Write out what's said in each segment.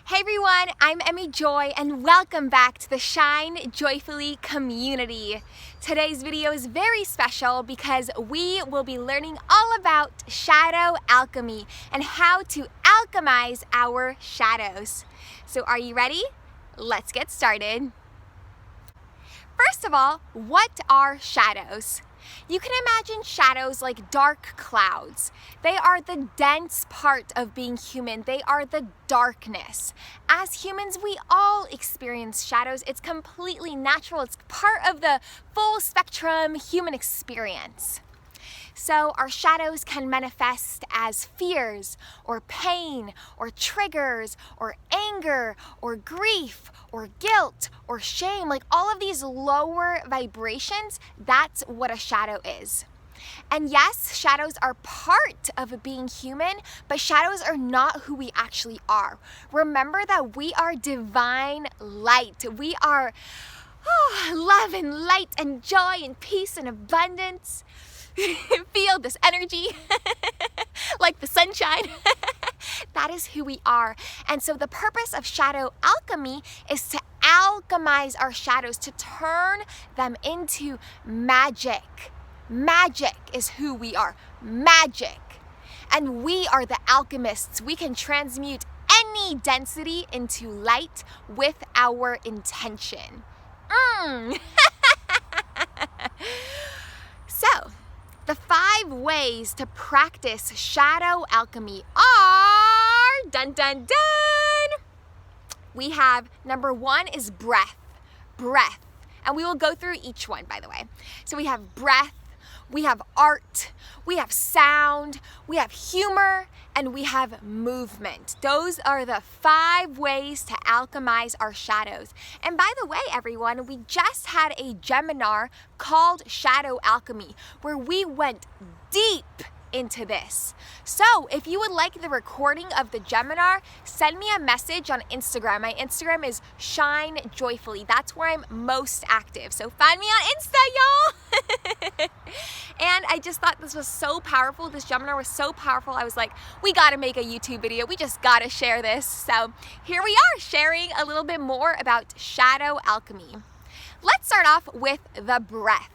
Hey everyone, I'm Emmy Joy and welcome back to the Shine Joyfully community. Today's video is very special because we will be learning all about shadow alchemy and how to alchemize our shadows. So are you ready? Let's get started. First of all, what are shadows? You can imagine shadows like dark clouds. They are the dense part of being human. They are the darkness. As humans, we all experience shadows. It's completely natural. It's part of the full spectrum human experience. So our shadows can manifest as fears or pain or triggers or anger or grief or guilt or shame. Like all of these lower vibrations, that's what a shadow is. And yes, shadows are part of being human, but shadows are not who we actually are. Remember that we are divine light. We are love and light and joy and peace and abundance. Feel this energy like the sunshine. That is who we are. And so the purpose of shadow alchemy is to alchemize our shadows, to turn them into magic. Magic is who we are. Magic. And we are the alchemists. We can transmute any density into light with our intention. So, the 5 ways to practice shadow alchemy are, dun dun dun! We have, number 1 is breath. Breath. And we will go through each one, by the way. So we have breath, we have art, we have sound, we have humor, and we have movement. Those are the 5 ways to alchemize our shadows. And by the way, everyone, we just had a Geminar called Shadow Alchemy, where we went deep into this. So if you would like the recording of the Geminar, send me a message on Instagram. My Instagram is Shine Joyfully. That's where I'm most active. So find me on Insta, y'all. And I just thought this was so powerful. This Geminar was so powerful. I was like, we gotta make a YouTube video. We just gotta share this. So here we are, sharing a little bit more about shadow alchemy. Let's start off with the breath.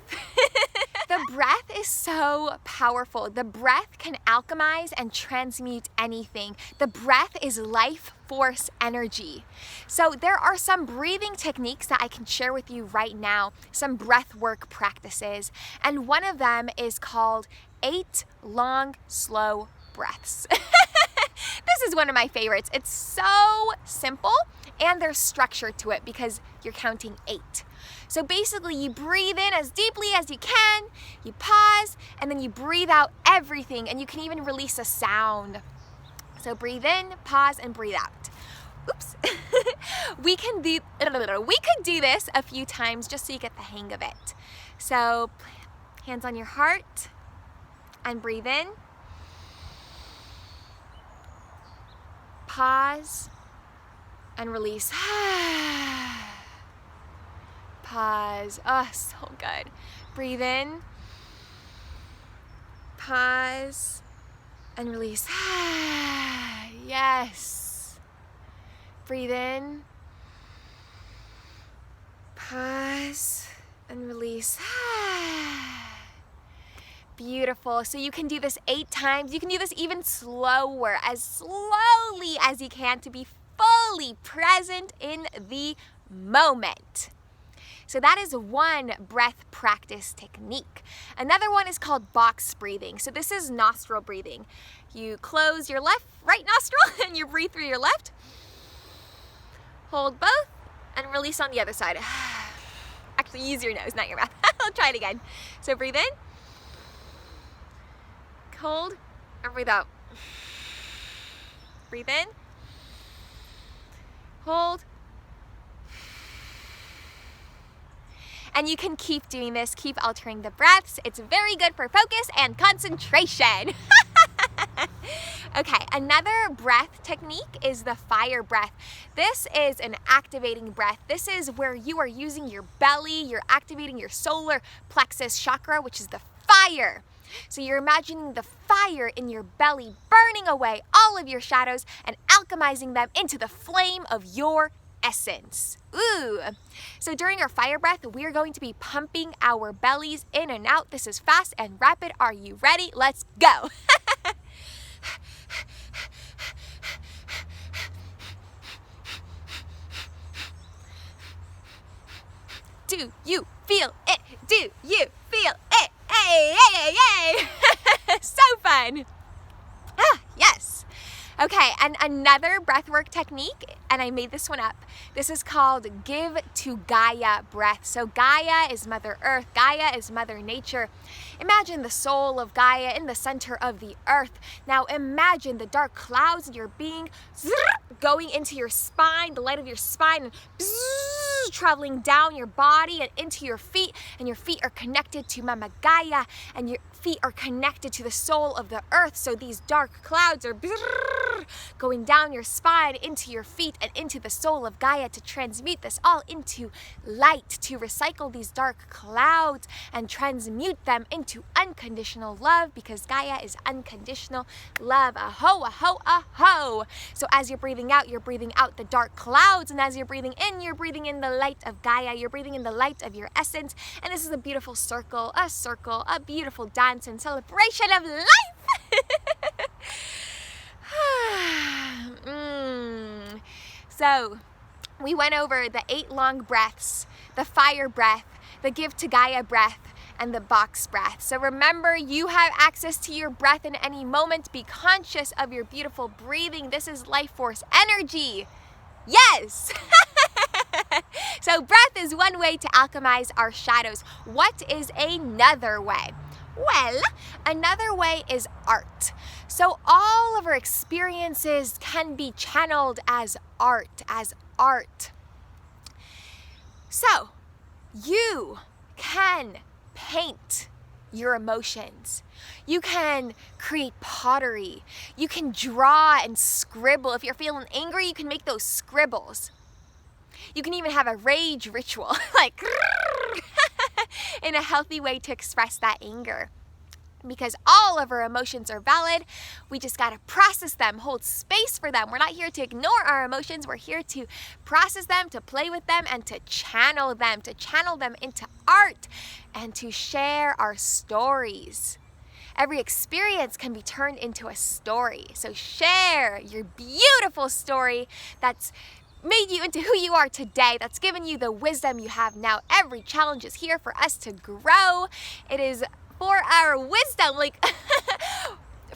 The breath is so powerful. The breath can alchemize and transmute anything. The breath is life force energy. So there are some breathing techniques that I can share with you right now, some breath work practices. And one of them is called 8 long, slow breaths. This is one of my favorites. It's so simple and there's structure to it because you're counting 8. So basically you breathe in as deeply as you can, you pause, and then you breathe out everything, and you can even release a sound. So breathe in, pause, and breathe out. Oops. We could do this a few times just so you get the hang of it. So hands on your heart and breathe in. Pause and release. Pause. Oh, so good. Breathe in. Pause and release. Yes. Breathe in. Pause and release. Beautiful. So you can do this 8 times. You can do this even slower, as slowly as you can, to be fully present in the moment. So that is one breath practice technique. Another one is called box breathing. So this is nostril breathing. You close your right nostril and you breathe through your left. Hold both and release on the other side. Actually, use your nose, not your mouth. I'll try it again. So breathe in. Hold and breathe out. Breathe in. Hold. And you can keep doing this, keep altering the breaths. It's very good for focus and concentration. Okay, another breath technique is the fire breath. This is an activating breath. This is where you are using your belly, you're activating your solar plexus chakra, which is the fire. So you're imagining the fire in your belly burning away all of your shadows and alchemizing them into the flame of your essence. Ooh. So during our fire breath, we are going to be pumping our bellies in and out. This is fast and rapid. Are you ready? Let's go. Do you feel it? Do you feel it? Hey, hey, hey, hey. So fun. Yes. Okay, and another breathwork technique, and I made this one up. This is called Give to Gaia breath. So Gaia is Mother Earth. Gaia is Mother Nature. Imagine the soul of Gaia in the center of the earth. Now imagine the dark clouds in your being going into your spine, the light of your spine, and traveling down your body and into your feet, and your feet are connected to Mama Gaia, and your feet are connected to the soul of the earth. So these dark clouds are going down your spine into your feet and into the soul of Gaia to transmute this all into light, to recycle these dark clouds and transmute them into unconditional love, because Gaia is unconditional love. Aho, aho, aho. So as you're breathing out the dark clouds, and as you're breathing in, you're breathing in the light of Gaia, you're breathing in the light of your essence, and this is a beautiful circle, a beautiful dance and celebration of life. So we went over the 8 long breaths, the fire breath, the give to Gaia breath, and the box breath. So remember, you have access to your breath in any moment. Be conscious of your beautiful breathing. This is life force energy. Yes! So breath is one way to alchemize our shadows. What is another way? Well, another way is art. So all of our experiences can be channeled as art, So you can paint your emotions. You can create pottery. You can draw and scribble. If you're feeling angry, you can make those scribbles. You can even have a rage ritual, like in a healthy way to express that anger. Because all of our emotions are valid. We just got to process them, hold space for them. We're not here to ignore our emotions. We're here to process them, to play with them, and to channel them into art, and to share our stories. Every experience can be turned into a story. So share your beautiful story that's made you into who you are today, that's given you the wisdom you have now. Every challenge is here for us to grow. It is for our wisdom,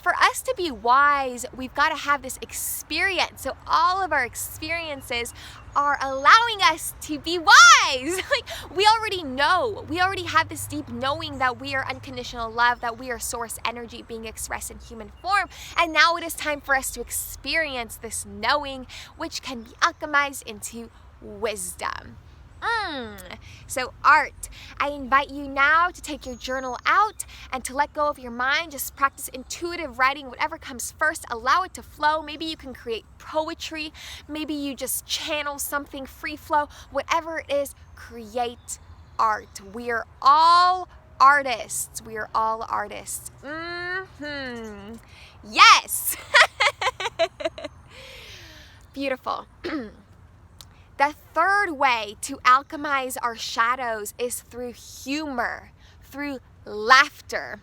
for us to be wise, we've got to have this experience. So all of our experiences are allowing us to be wise. We already know, we already have this deep knowing that we are unconditional love, that we are source energy being expressed in human form. And now it is time for us to experience this knowing, which can be alchemized into wisdom. So art. I invite you now to take your journal out and to let go of your mind. Just practice intuitive writing, whatever comes first. Allow it to flow. Maybe you can create poetry. Maybe you just channel something, free flow. Whatever it is, create art. We are all artists. We are all artists. Yes! Beautiful. The third way to alchemize our shadows is through humor, through laughter.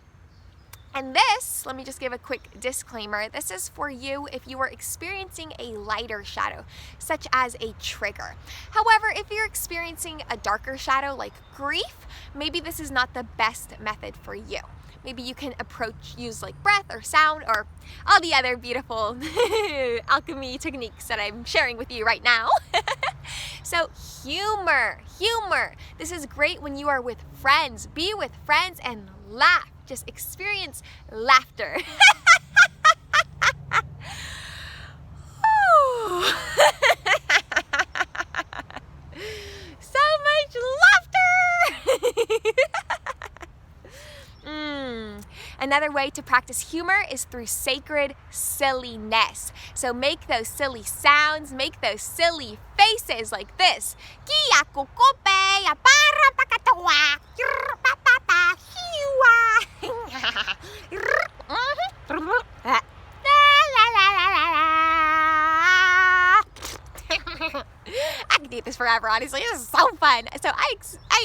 And this, let me just give a quick disclaimer, this is for you if you are experiencing a lighter shadow, such as a trigger. However, if you're experiencing a darker shadow like grief, maybe this is not the best method for you. Maybe you can use like breath or sound or all the other beautiful alchemy techniques that I'm sharing with you right now. So humor. This is great when you are with friends. Be with friends and laugh. Just experience laughter. So much laughter! Another way to practice humor is through sacred silliness. So make those silly sounds, make those silly faces like this. I could do this forever, honestly. This is so fun. So I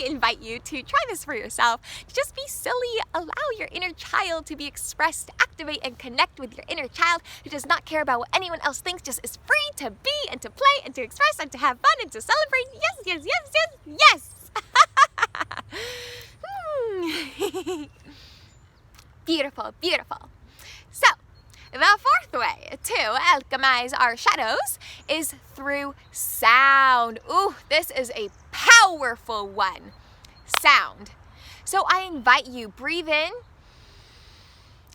invite you to try this for yourself. Just be silly. Allow your inner child to be expressed, activate and connect with your inner child who does not care about what anyone else thinks, just is free to be and to play and to express and to have fun and to celebrate. Yes, yes, yes, yes, yes. Beautiful, beautiful. So, the fourth way to alchemize our shadows is through sound. Ooh, this is a powerful one. Sound. So I invite you, breathe in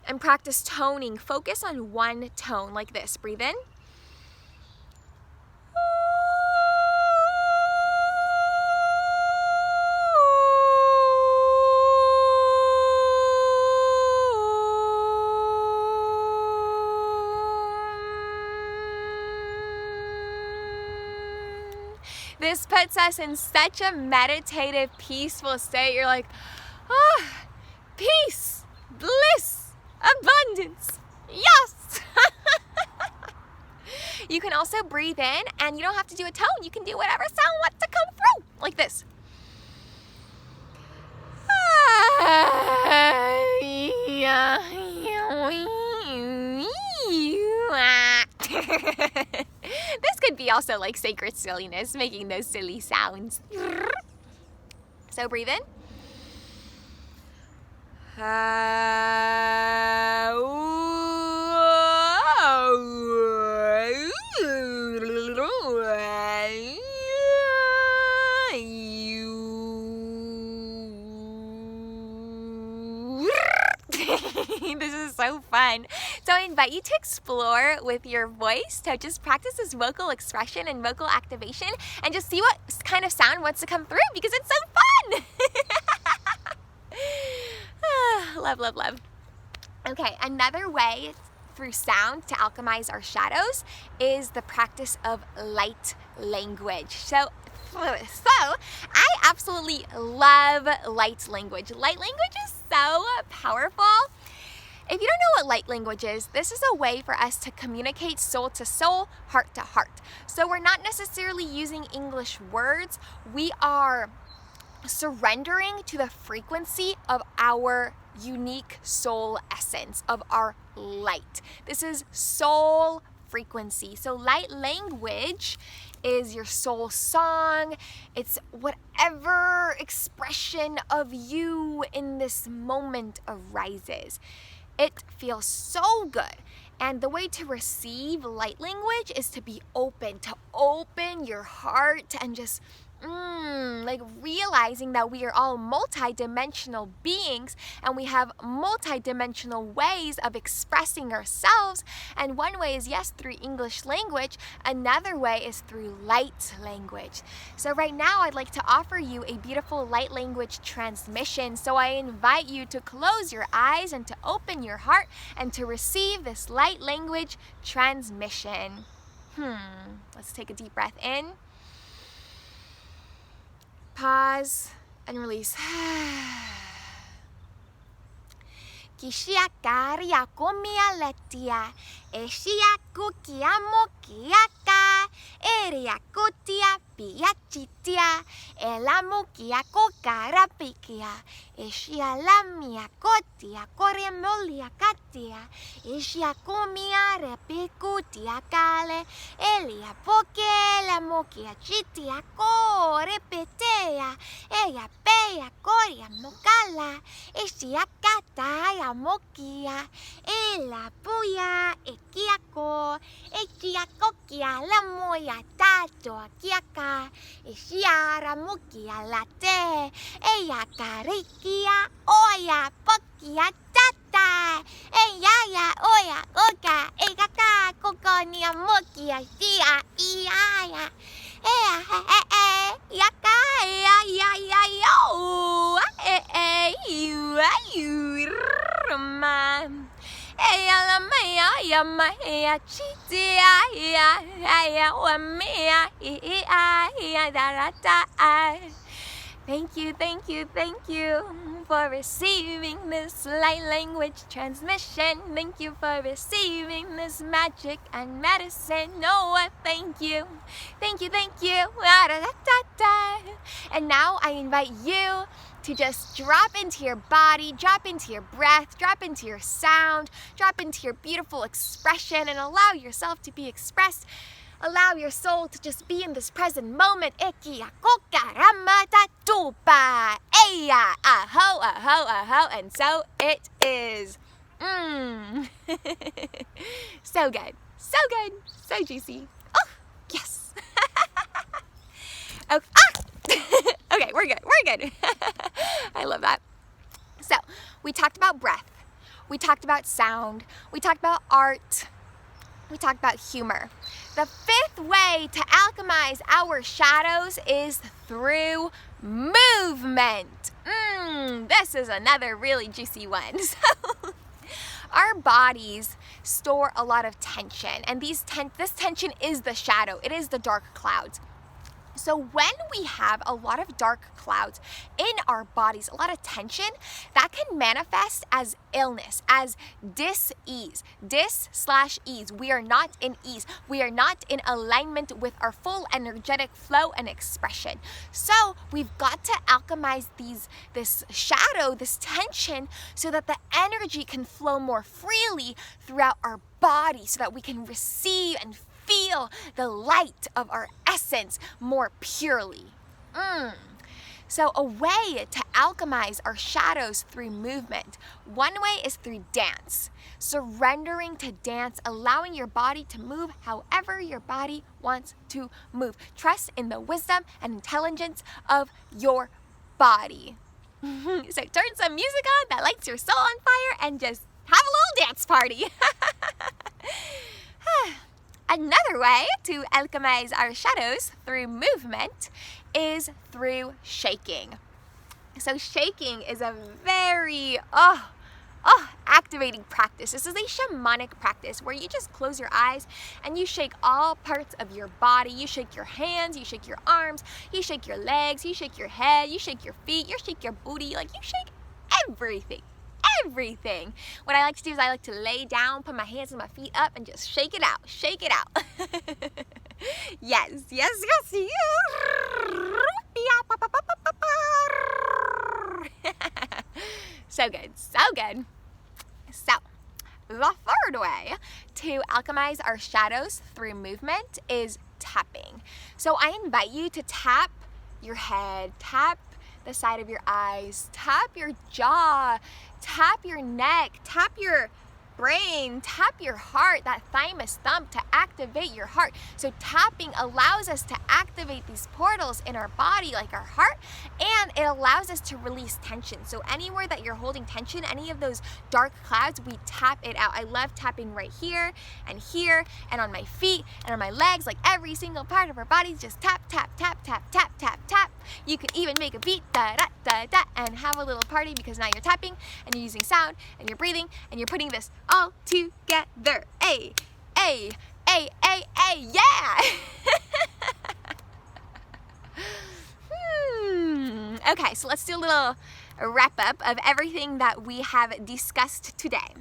and practice toning. Focus on one tone like this. Breathe in. This puts us in such a meditative, peaceful state. You're like, oh, peace, bliss, abundance, yes. You can also breathe in, and you don't have to do a tone. You can do whatever sound wants to come through, like this. This could be also like sacred silliness, making those silly sounds. So breathe in. This is so fun. So I invite you to explore with your voice, to just practice this vocal expression and vocal activation and just see what kind of sound wants to come through, because it's so fun. Love, love, love. Okay, another way through sound to alchemize our shadows is the practice of light language. So I absolutely love light language. Light language is so powerful. If you don't know what light language is, this is a way for us to communicate soul to soul, heart to heart. So we're not necessarily using English words. We are surrendering to the frequency of our unique soul essence, of our light. This is soul frequency. So light language is your soul song. It's whatever expression of you in this moment arises. It feels so good. And the way to receive light language is to be open, to open your heart and just like realizing that we are all multi-dimensional beings and we have multi-dimensional ways of expressing ourselves. And one way is, yes, through English language. Another way is through light language. So right now I'd like to offer you a beautiful light language transmission. So I invite you to close your eyes and to open your heart and to receive this light language transmission. Let's take a deep breath in. Pause and release. Kishia karia komia letia, eshia kukia mokiaka, eria kutia piachitia, elamukia kokarapikia, eshia lamia kotia koremolia katia, eshia komia repikutia kale, elia pokela mokia chitia korepetea, ella pea coria mokala, eshia kataya mokia, ela puya ekiako, ekiakokia la moya tato kiaka, eshiara mokia late, ella carikia oya pokia tata, ella oya oka, egaka kokonia mokia tia iaya, yaka Thank you, thank you, thank you. you for receiving this light language transmission. Thank you for receiving this magic and medicine. Oh, thank you. Thank you, thank you. And now I invite you to just drop into your body, drop into your breath, drop into your sound, drop into your beautiful expression, and allow yourself to be expressed. Allow your soul to just be in this present moment. And so it is. So good, so good, so juicy. Oh, yes. Okay. Okay, we're good. I love that. So, we talked about breath. We talked about sound. We talked about art. We talked about humor. The fifth way to alchemize our shadows is through movement. This is another really juicy one. So, our bodies store a lot of tension, and this tension is the shadow. It is the dark clouds. So when we have a lot of dark clouds in our bodies, a lot of tension, that can manifest as illness, as dis-ease. Dis/ease. We are not in ease. We are not in alignment with our full energetic flow and expression. So we've got to alchemize this shadow, this tension, so that the energy can flow more freely throughout our body, so that we can receive and feel the light of our essence more purely. So a way to alchemize our shadows through movement. One way is through dance. Surrendering to dance, allowing your body to move however your body wants to move. Trust in the wisdom and intelligence of your body. So turn some music on that lights your soul on fire and just have a little dance party. Another way to alchemize our shadows through movement is through shaking. So shaking is a very activating practice. This is a shamanic practice where you just close your eyes and you shake all parts of your body. You shake your hands, you shake your arms, you shake your legs, you shake your head, you shake your feet, you shake your booty, like you shake everything. What I like to do is I like to lay down, put my hands and my feet up, and just shake it out. Yes. So good. So, the third way to alchemize our shadows through movement is tapping. So I invite you to tap your head, tap the side of your eyes, tap your jaw, tap your neck, tap your brain, tap your heart, that thymus thump to activate your heart. So tapping allows us to activate these portals in our body, like our heart, and it allows us to release tension. So anywhere that you're holding tension, any of those dark clouds, we tap it out. I love tapping right here and on my feet and on my legs, like every single part of our body, just tap, tap, tap, tap, tap, tap, tap. You can even make a beat, da, da, da, da, and have a little party because now you're tapping and you're using sound and you're breathing and you're putting this all together. Ay, yeah! Okay, so let's do a little wrap up of everything that we have discussed today.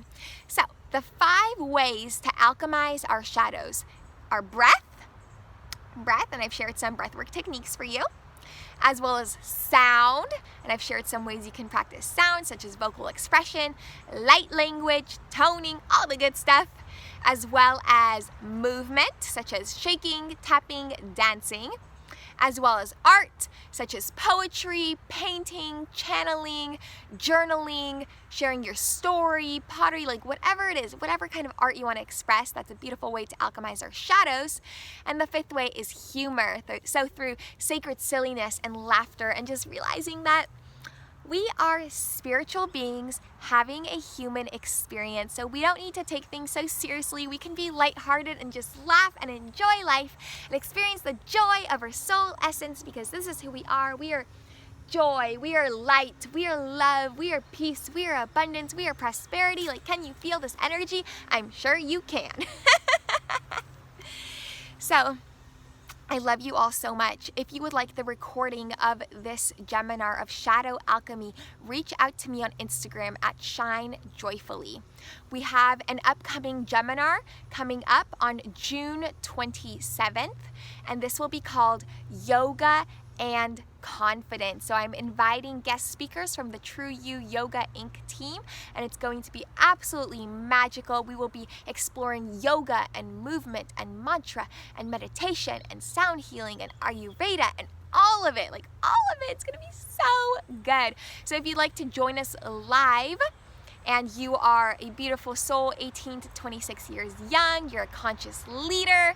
So, the 5 ways to alchemize our shadows are breath, and I've shared some breathwork techniques for you, as well as sound, and I've shared some ways you can practice sound, such as vocal expression, light language, toning, all the good stuff, as well as movement, such as shaking, tapping, dancing, as well as art, such as poetry, painting, channeling, journaling, sharing your story, pottery, like whatever it is, whatever kind of art you want to express, that's a beautiful way to alchemize our shadows. And the 5th way is humor, so through sacred silliness and laughter and just realizing that we are spiritual beings having a human experience, so we don't need to take things so seriously. We can be lighthearted and just laugh and enjoy life and experience the joy of our soul essence, because this is who we are. We are joy, we are light, we are love, we are peace, we are abundance, we are prosperity. Like, can you feel this energy? I'm sure you can. So, I love you all so much. If you would like the recording of this Geminar of Shadow Alchemy, reach out to me on Instagram at Shine Joyfully. We have an upcoming Geminar coming up on June 27th, and this will be called Yoga and Confidence. So I'm inviting guest speakers from the True You Yoga Inc. team, and it's going to be absolutely magical. We will be exploring yoga and movement and mantra and meditation and sound healing and Ayurveda and all of it, like all of it. It's gonna be so good. So if you'd like to join us live, and you are a beautiful soul, 18 to 26 years young, you're a conscious leader,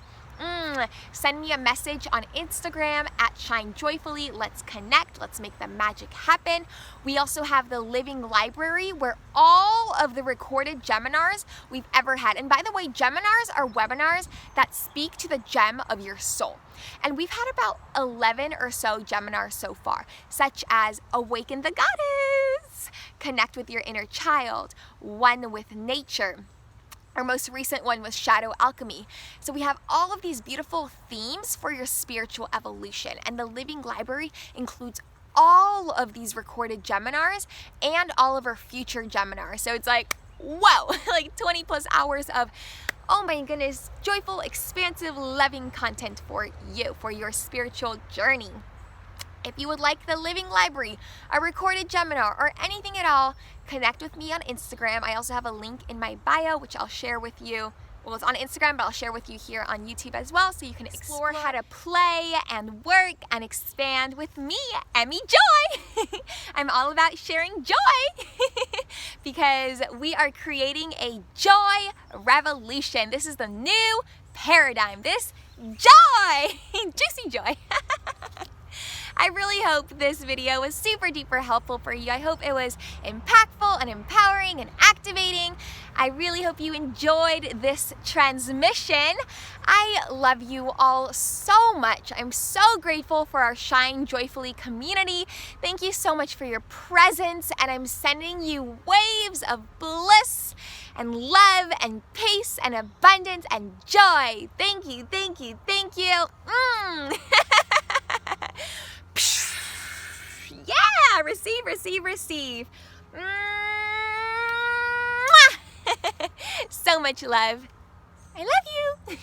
send me a message on Instagram at Shine Joyfully. Let's connect. Let's make the magic happen. We also have the living library where all of the recorded Geminars we've ever had. And by the way, Geminars are webinars that speak to the gem of your soul. And we've had about 11 or so Geminars so far, such as Awaken the Goddess, Connect with Your Inner Child, One with Nature. Our most recent one was Shadow Alchemy. So we have all of these beautiful themes for your spiritual evolution, and the living library includes all of these recorded Geminars and all of our future Geminars. So it's like, whoa, like 20 plus hours of, oh my goodness, joyful, expansive, loving content for you, for your spiritual journey. If you would like the living library, a recorded Geminar, or anything at all, connect with me on Instagram. I also have a link in my bio, which I'll share with you. Well, it's on Instagram, but I'll share with you here on YouTube as well, so you can explore how to play and work and expand with me, Emmy Joy. I'm all about sharing joy because we are creating a joy revolution. This is the new paradigm. This joy, juicy joy. I really hope this video was super duper helpful for you. I hope it was impactful and empowering and activating. I really hope you enjoyed this transmission. I love you all so much. I'm so grateful for our Shine Joyfully community. Thank you so much for your presence, and I'm sending you waves of bliss and love and peace and abundance and joy. Thank you, thank you, thank you. Yeah, receive, receive, receive. So much love. I love you.